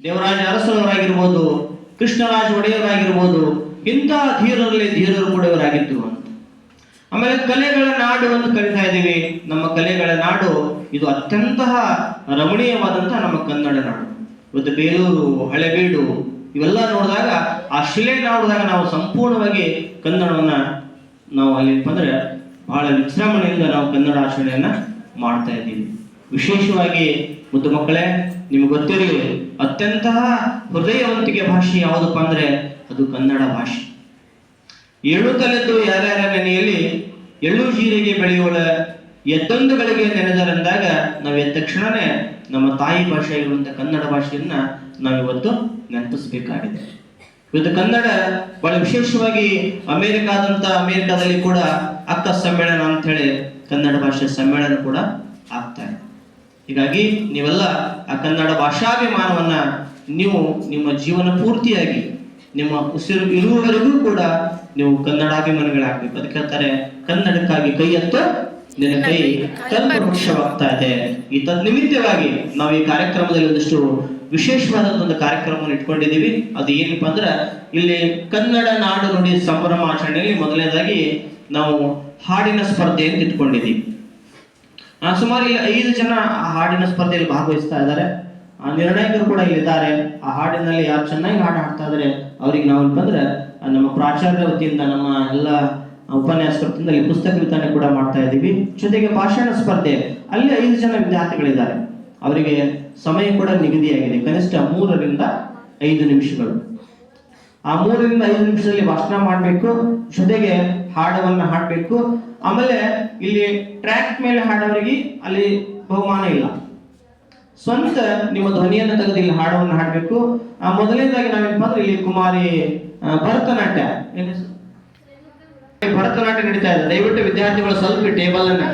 ದೇವರಾಜ ಅರಸರವರಾಗಿರ್ಬೋದು, ಕೃಷ್ಣರಾಜ ಒಡೆಯವರಾಗಿರ್ಬೋದು, ಇಂತಹ ಧೀರರಲ್ಲಿ ಧೀರರು ಕೂಡ ಇವರಾಗಿದ್ದು ಅಂತ. ಆಮೇಲೆ ಕಲೆಗಳ ನಾಡು ಅಂತ ಕರಿತಾ ಇದ್ದೀವಿ. ನಮ್ಮ ಕಲೆಗಳ ನಾಡು ಇದು ಅತ್ಯಂತ ರಮಣೀಯವಾದಂತಹ ನಮ್ಮ ಕನ್ನಡ ನಾಡು. ಇವತ್ತು ಬೇಲೂರು, ಹಳೆಬೀಡು ಇವೆಲ್ಲ ನೋಡಿದಾಗ, ಆ ಶಿಲೆ ನೋಡಿದಾಗ ನಾವು ಸಂಪೂರ್ಣವಾಗಿ ಕನ್ನಡವನ್ನ ನಾವು ಅಲ್ಲಿ ಬಂದ್ರೆ ಬಹಳ ವಿಜೃಂಭಣೆಯಿಂದ ನಾವು ಕನ್ನಡ ಆಚರಣೆಯನ್ನ ಮಾಡ್ತಾ ಇದ್ದೀವಿ. ವಿಶೇಷವಾಗಿ ಮುದ್ದು ಮಕ್ಕಳೇ, ನಿಮ್ಗೆ ಗೊತ್ತಿರಲಿ, ಅತ್ಯಂತ ಹೃದಯವಂತಿಕೆ ಭಾಷೆ ಯಾವುದಪ್ಪ ಅಂದ್ರೆ ಅದು ಕನ್ನಡ ಭಾಷೆ. ಏಳು ತಲೆದ್ದು ಯಾರ್ಯಾರ ನೆನೆಯಲ್ಲಿ ಎಳ್ಳು ಜೀರಿಗೆ ಬೆಳೆಯೋಳ ಎದ್ದೊಂದುಗಳಿಗೆ ನೆನೆದರಂದಾಗ ನಾವು ಎದ್ದ ತಕ್ಷಣನೇ ನಮ್ಮ ತಾಯಿ ಭಾಷೆ ಇರುವಂತಹ ಕನ್ನಡ ಭಾಷೆಯನ್ನ ನಾವಿವತ್ತು ನೆನಪಿಸಬೇಕಾಗಿದೆ. ಇವತ್ತು ಕನ್ನಡ ಬಹಳ ವಿಶೇಷವಾಗಿ ಅಮೆರಿಕಾದಲ್ಲಿ ಕೂಡ ಅಕ್ಕ ಸಮ್ಮೇಳನ ಅಂತ ಹೇಳಿ ಕನ್ನಡ ಭಾಷೆ ಸಮ್ಮೇಳನ ಕೂಡ ಆಗ್ತಾ ಇದೆ. ಹೀಗಾಗಿ ನೀವೆಲ್ಲ ಆ ಕನ್ನಡ ಭಾಷಾಭಿಮಾನವನ್ನ ನೀವು ನಿಮ್ಮ ಜೀವನ ಪೂರ್ತಿಯಾಗಿ ನಿಮ್ಮ ಉಸಿರು ಇರುವವರೆಗೂ ಕೂಡ ನೀವು ಕನ್ನಡಾಭಿಮಾನಿಗಳಾಗಬೇಕು. ಅದಕ್ಕೆ ಹೇಳ್ತಾರೆ, ಕನ್ನಡಕ್ಕಾಗಿ ಕೈ ಎತ್ತು ನಿನ್ನ ಕೈ ಕಲ್ಪವೃಕ್ಷವಾಗ್ತಾ ಇದೆ. ಈ ತನ್ನಿಮಿತ್ತವಾಗಿ ನಾವು ಈ ಕಾರ್ಯಕ್ರಮದಲ್ಲಿ ಒಂದಿಷ್ಟು ವಿಶೇಷವಾದಂತ ಒಂದು ಕಾರ್ಯಕ್ರಮವನ್ನು ಇಟ್ಕೊಂಡಿದ್ದೀವಿ. ಅದು ಏನಪ್ಪಾ ಅಂದ್ರೆ, ಇಲ್ಲಿ ಕನ್ನಡ ನಾಡು ನುಡಿ ಸಂಭ್ರಮಾಚರಣೆಯಲ್ಲಿ ಮೊದಲನೇದಾಗಿ ನಾವು ಹಾಡಿನ ಸ್ಪರ್ಧೆ ಅಂತ ಇಟ್ಕೊಂಡಿದ್ದೀವಿ. ಸುಮಾರು 5 ಜನ ಆ ಹಾಡಿನ ಸ್ಪರ್ಧೆಯಲ್ಲಿ ಭಾಗವಹಿಸ್ತಾ ಇದ್ದಾರೆ. ನಿರ್ಣಾಯಕರು ಕೂಡ ಇಲ್ಲಿದ್ದಾರೆ. ಆ ಹಾಡಿನಲ್ಲಿ ಯಾರು ಚೆನ್ನಾಗಿ ಹಾಡು ಹಾಡ್ತಾ ಇದ್ದಾರೆ ಅವ್ರಿಗೆ ನಾವು ಬಂದ್ರೆ ನಮ್ಮ ಪ್ರಾಚಾರ್ಯ ವತಿಯಿಂದ, ನಮ್ಮ ಎಲ್ಲ ಉಪನ್ಯಾಸಕರಿಂದ ಇಲ್ಲಿ ಪುಸ್ತಕ ವಿತರಣೆ ಕೂಡ ಮಾಡ್ತಾ ಇದ್ದೀವಿ. ಜೊತೆಗೆ ಭಾಷಣ ಸ್ಪರ್ಧೆ, ಅಲ್ಲಿ 5 ಜನ ವಿದ್ಯಾರ್ಥಿಗಳಿದ್ದಾರೆ. ಅವರಿಗೆ ಸಮಯ ಕೂಡ ನಿಗದಿಯಾಗಿದೆ, ಕನಿಷ್ಠ 3 ರಿಂದ 5 ನಿಮಿಷಗಳು. ಆ 3 ರಿಂದ 5 ನಿಮಿಷದಲ್ಲಿ ಭಾಷಣ ಮಾಡಬೇಕು, ಜೊತೆಗೆ ಹಾಡವನ್ನ ಹಾಡಬೇಕು. ಆಮೇಲೆ ಇಲ್ಲಿ ಟ್ರ್ಯಾಕ್ ಮೇಲೆ ಹಾಡೋರಿಗೆ ಅಲ್ಲಿ ಬಹುಮಾನ ಇಲ್ಲ, ಸ್ವಂತ ನಿಮ್ಮ ಧ್ವನಿಯನ್ನು ತೆಗೆದು ಇಲ್ಲಿ ಹಾಡವನ್ನು ಹಾಡಬೇಕು. ಮೊದಲನೇದಾಗಿ ನಾವೇನಪ್ಪ ಅಂದ್ರೆ, ಇಲ್ಲಿ ಕುಮಾರಿ ಭರತನಾಟ್ಯ ನಡೀತಾ ಇದೆ. ದಯವಿಟ್ಟು ವಿದ್ಯಾರ್ಥಿಗಳು ಸ್ವಲ್ಪ ಟೇಬಲ್ ಅನ್ನ